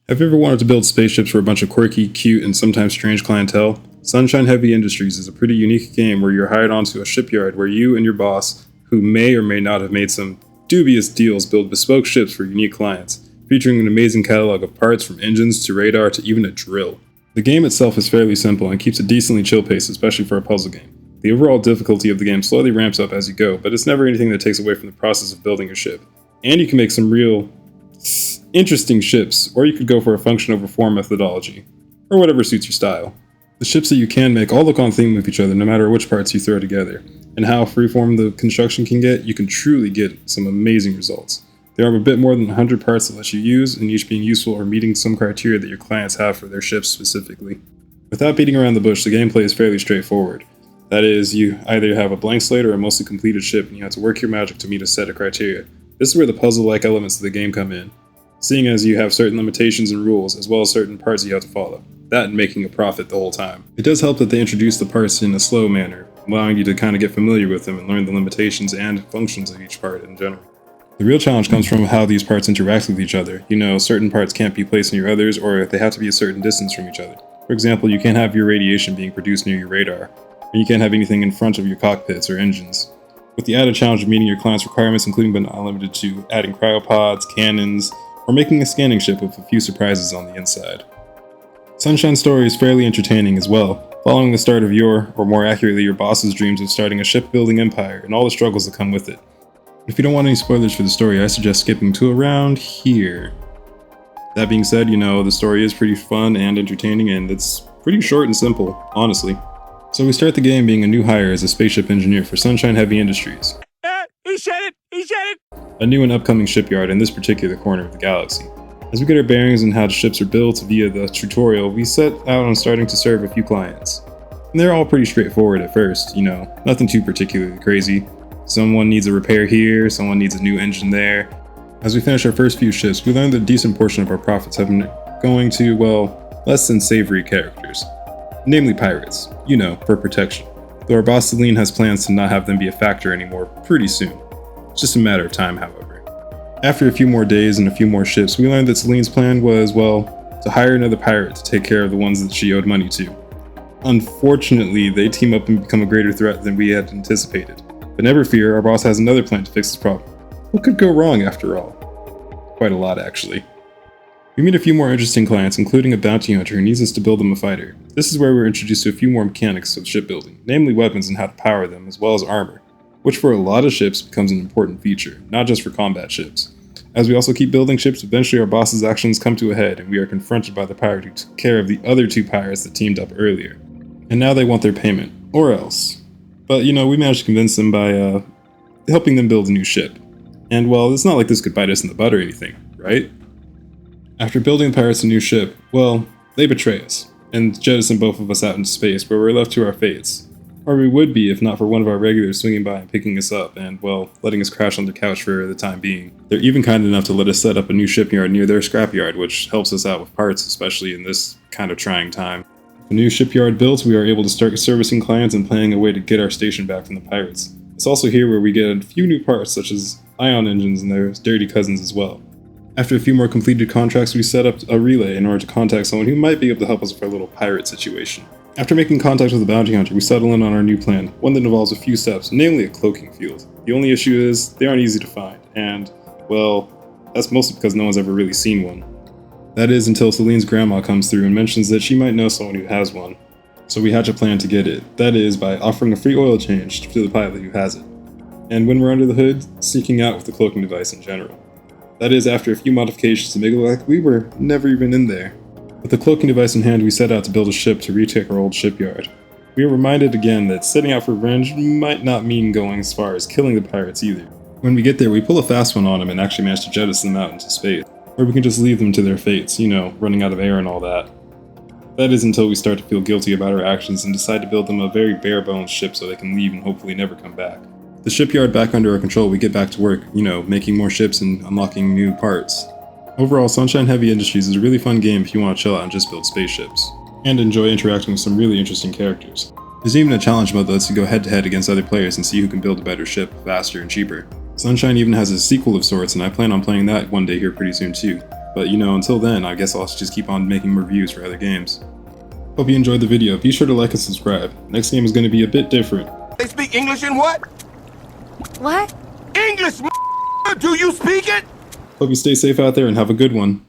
Have you ever wanted to build spaceships for a bunch of quirky, cute, and sometimes strange clientele? Sunshine Heavy Industries is a pretty unique game where you're hired onto a shipyard where you and your boss, who may or may not have made some dubious deals, build bespoke ships for unique clients, featuring an amazing catalog of parts from engines to radar to even a drill. The game itself is fairly simple and keeps a decently chill pace, especially for a puzzle game. The overall difficulty of the game slowly ramps up as you go, but it's never anything that takes away from the process of building a ship. And you can make some real interesting ships, or you could go for a function over form methodology, or whatever suits your style. The ships that you can make all look on theme with each other no matter which parts you throw together, and how freeform the construction can get, you can truly get some amazing results. There are a bit more than 100 parts that let you use, and each being useful or meeting some criteria that your clients have for their ships specifically. Without beating around the bush, the gameplay is fairly straightforward. That is, you either have a blank slate or a mostly completed ship, and you have to work your magic to meet a set of criteria. This is where the puzzle-like elements of the game come in, seeing as you have certain limitations and rules, as well as certain parts you have to follow. That and making a profit the whole time. It does help that they introduce the parts in a slow manner, allowing you to kind of get familiar with them and learn the limitations and functions of each part in general. The real challenge comes from how these parts interact with each other. Certain parts can't be placed near others, or they have to be a certain distance from each other. For example, you can't have your radiation being produced near your radar, and you can't have anything in front of your cockpits or engines. With the added challenge of meeting your client's requirements, including but not limited to adding cryopods, cannons, or making a scanning ship with a few surprises on the inside. Sunshine's story is fairly entertaining as well, following the start of your, or more accurately your boss's dreams of starting a shipbuilding empire and all the struggles that come with it. If you don't want any spoilers for the story, I suggest skipping to around here. That being said, the story is pretty fun and entertaining, and it's pretty short and simple, honestly. So we start the game being a new hire as a spaceship engineer for Sunshine Heavy Industries. He said it! He said it! A new and upcoming shipyard in this particular corner of the galaxy. As we get our bearings on how the ships are built via the tutorial, we set out on starting to serve a few clients. And they're all pretty straightforward at first, nothing too particularly crazy. Someone needs a repair here, someone needs a new engine there. As we finish our first few ships, we learn that a decent portion of our profits have been going to, less than savory characters. Namely pirates, for protection. Though our boss Celine has plans to not have them be a factor anymore pretty soon. It's just a matter of time, however. After a few more days and a few more ships, we learned that Celine's plan was, to hire another pirate to take care of the ones that she owed money to. Unfortunately, they team up and become a greater threat than we had anticipated. But never fear, our boss has another plan to fix this problem. What could go wrong after all? Quite a lot, actually. We meet a few more interesting clients, including a bounty hunter who needs us to build them a fighter. This is where we're introduced to a few more mechanics of shipbuilding, namely weapons and how to power them, as well as armor, which for a lot of ships becomes an important feature, not just for combat ships. As we also keep building ships, eventually our boss's actions come to a head, and we are confronted by the pirate who took care of the other two pirates that teamed up earlier. And now they want their payment, or else. But we managed to convince them by helping them build a new ship. And it's not like this could bite us in the butt or anything, right? After building the pirates a new ship, they betray us, and jettison both of us out into space where we're left to our fates. Or we would be if not for one of our regulars swinging by and picking us up and, letting us crash on the couch for the time being. They're even kind enough to let us set up a new shipyard near their scrapyard, which helps us out with parts, especially in this kind of trying time. With a new shipyard built, we are able to start servicing clients and planning a way to get our station back from the pirates. It's also here where we get a few new parts, such as ion engines and their dirty cousins as well. After a few more completed contracts, we set up a relay in order to contact someone who might be able to help us with our little pirate situation. After making contact with the bounty hunter, we settle in on our new plan, one that involves a few steps, namely a cloaking field. The only issue is, they aren't easy to find, and, that's mostly because no one's ever really seen one. That is until Celine's grandma comes through and mentions that she might know someone who has one. So we hatch a plan to get it, that is, by offering a free oil change to the pilot who has it. And when we're under the hood, sneaking out with the cloaking device in general. That is, after a few modifications to make it look like we were never even in there. With the cloaking device in hand, we set out to build a ship to retake our old shipyard. We are reminded again that setting out for revenge might not mean going as far as killing the pirates either. When we get there, we pull a fast one on them and actually manage to jettison them out into space. Or we can just leave them to their fates, running out of air and all that. That is until we start to feel guilty about our actions and decide to build them a very bare-bones ship so they can leave and hopefully never come back. The shipyard back under our control, we get back to work, making more ships and unlocking new parts. Overall, Sunshine Heavy Industries is a really fun game if you want to chill out and just build spaceships, and enjoy interacting with some really interesting characters. There's even a challenge mode that lets you go head-to-head against other players and see who can build a better ship faster and cheaper. Sunshine even has a sequel of sorts, and I plan on playing that one day here pretty soon too. But you know, until then, I guess I'll just keep on making reviews for other games. Hope you enjoyed the video. Be sure to like and subscribe. Next game is going to be a bit different. They speak English in what? What? English, do you speak it? Hope you stay safe out there and have a good one.